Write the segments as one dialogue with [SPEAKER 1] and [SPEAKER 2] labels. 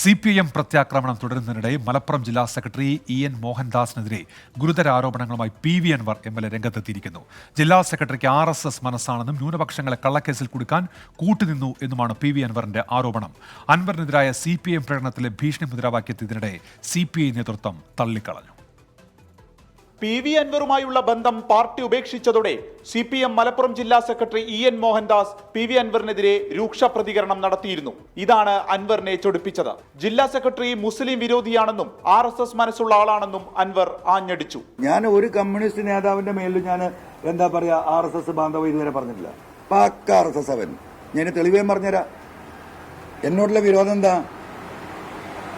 [SPEAKER 1] CPM പ്രത്യാക്രമണം തുടരുന്നതിനിടെ മലപ്പുറം ജില്ലാ secretary EN മോഹൻദാസിനെതിരെ ഗുരുതര ആരോപണങ്ങളുമായി PV അൻവർ MLA രംഗത്തെത്തിയിരിക്കുന്നു. ജില്ലാ സെക്രട്ടറിക്ക് RSS മനസ്സാണെന്നും ന്യൂനപക്ഷങ്ങളെ കള്ളക്കേസിൽ കുടുക്കാൻ കൂട്ടുനിന്നു എന്നുമാണ് PV അൻവറിന്റെ ആരോപണം. അൻവറിനെതിരായ CPM പ്രകടനത്തിലെ ഭീഷണി മുദ്രാവാക്യത്തിനിടെ CPI നേതൃത്വം തള്ളിക്കളഞ്ഞു.
[SPEAKER 2] PV അൻവറുമായുള്ള ബന്ധം പാർട്ടി ഉപേക്ഷിച്ചതോടെ CPM മലപ്പുറം ജില്ലാ സെക്രട്ടറി EN മോഹൻദാസ് PV അൻവറിനെതിരെ രൂക്ഷ പ്രതികരണം നടത്തിയിരുന്നു. ഇതാണ് അൻവറിനെ ചൊടിപ്പിച്ചത്. ജില്ലാ സെക്രട്ടറി മുസ്ലിം വിരോധിയാണെന്നും RSS മനസ്സുള്ള ആളാണെന്നും അൻവർ ആഞ്ഞടിച്ചു.
[SPEAKER 3] ഞാൻ ഒരു കമ്മ്യൂണിസ്റ്റ് നേതാവിന്റെ മേലിൽ ഞാൻ എന്താ പറയാ RSS ബാന്ധവം ഇതുവരെ പറഞ്ഞിട്ടില്ല. പാക്ക RSS അവൻ. ഞാൻ തെളിവേ പറഞ്ഞുതരാം. എന്നോടുള്ള വിരോധം എന്താ?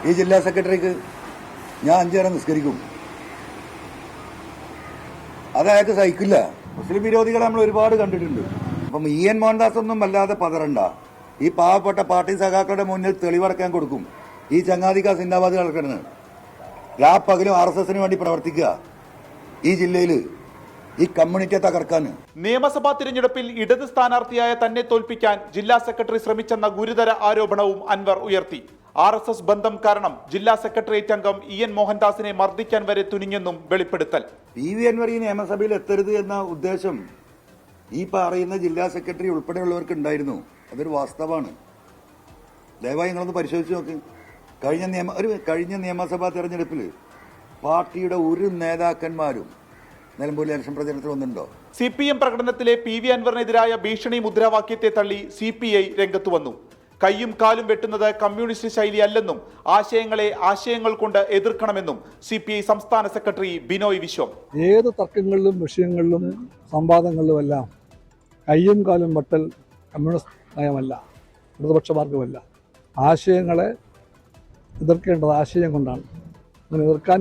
[SPEAKER 3] ഈ ജില്ലാ സെക്രട്ടറിക്ക് ഞാൻ 5 നേരം നിസ്കരിക്കും. അത് അയാൾക്ക് സഹിക്കില്ല. മുസ്ലിം വിരോധികളെ നമ്മൾ ഒരുപാട് കണ്ടിട്ടുണ്ട്. അപ്പം EN മോഹൻദാസ് ഒന്നും വല്ലാതെ പതറണ്ട. ഈ പാവപ്പെട്ട പാർട്ടി സഖാക്കളുടെ മുന്നിൽ തെളിവടക്കാൻ കൊടുക്കും. ഈ ചങ്ങാതിക്ക സിന്ദാബാദ് കളക്കുന്നത് രാപ്പകലും RSSന് വേണ്ടി പ്രവർത്തിക്കുക. ഈ ജില്ലയിൽ ഈ കമ്മ്യൂണിറ്റിയെ തകർക്കാൻ.
[SPEAKER 2] നിയമസഭാ തിരഞ്ഞെടുപ്പിൽ ഇടത് സ്ഥാനാർത്ഥിയായ തന്നെ തോൽപ്പിക്കാൻ ജില്ലാ സെക്രട്ടറി ശ്രമിച്ചെന്ന ഗുരുതര ആരോപണവും അൻവർ ഉയർത്തി. RSS ബന്ധം കാരണം ജില്ലാ സെക്രട്ടേറിയറ്റ് അംഗം EN മോഹൻദാസിനെ മർദ്ദിക്കാൻ വരെ തുനിഞ്ഞെന്നും വെളിപ്പെടുത്തൽ.
[SPEAKER 3] PV അൻവർ ഈ നിയമസഭയിൽ എത്തരുത് എന്ന ഉദ്ദേശം ഈ പറയുന്ന ജില്ലാ സെക്രട്ടറി ഉൾപ്പെടെയുള്ളവർക്ക് ഉണ്ടായിരുന്നു. അതൊരു വാസ്തവമാണ്. ദയവായി നിങ്ങളൊന്ന് പരിശോധിച്ച് നോക്ക്. കഴിഞ്ഞ നിയമസഭാ തെരഞ്ഞെടുപ്പിൽ പാർട്ടിയുടെ ഒരു നേതാക്കന്മാരും നിലമ്പൂർ ഇലക്ഷൻ പ്രചരണത്തിൽ വന്നിട്ടുണ്ടോ?
[SPEAKER 2] CPM പ്രകടനത്തിലെ PV അൻവറിനെതിരായ ഭീഷണി മുദ്രാവാക്യത്തെ തള്ളി CPI രംഗത്തു വന്നു. കയ്യും കാലും വെട്ടുന്നത് കമ്മ്യൂണിസ്റ്റ് ശൈലിയല്ലെന്നും ആശയങ്ങളെ ആശയങ്ങൾ കൊണ്ട് എതിർക്കണമെന്നും CPI സംസ്ഥാന സെക്രട്ടറി ബിനോയ് വിശ്വം.
[SPEAKER 4] ഏത് തർക്കങ്ങളിലും വിഷയങ്ങളിലും സംവാദങ്ങളിലുമെല്ലാം കയ്യും കാലും വെട്ടൽ കമ്മ്യൂണിസ്റ്റ് നയമല്ല, ഇടതുപക്ഷ മാർഗമല്ല. ആശയങ്ങളെ എതിർക്കേണ്ടത് ആശയം കൊണ്ടാണ്. അങ്ങനെ എതിർക്കാൻ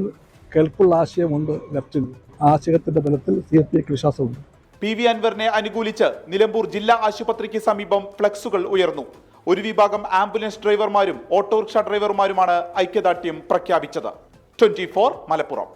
[SPEAKER 4] കേൾപ്പുള്ള ആശയമുണ്ട് ലെഫ്റ്റിന്. ആശയത്തിന്റെ ബലത്തിൽ CPIക്ക് വിശ്വാസമുണ്ട്.
[SPEAKER 2] PV അൻവറിനെ അനുകൂലിച്ച് നിലമ്പൂർ ജില്ലാ ആശുപത്രിക്ക് സമീപം ഫ്ലക്സുകൾ ഉയർന്നു. ഒരു വിഭാഗം ആംബുലൻസ് ഡ്രൈവർമാരും ഓട്ടോറിക്ഷ ഡ്രൈവർമാരുമാണ് ഐക്യദാർഢ്യം പ്രഖ്യാപിച്ചത്. 24 മലപ്പുറം.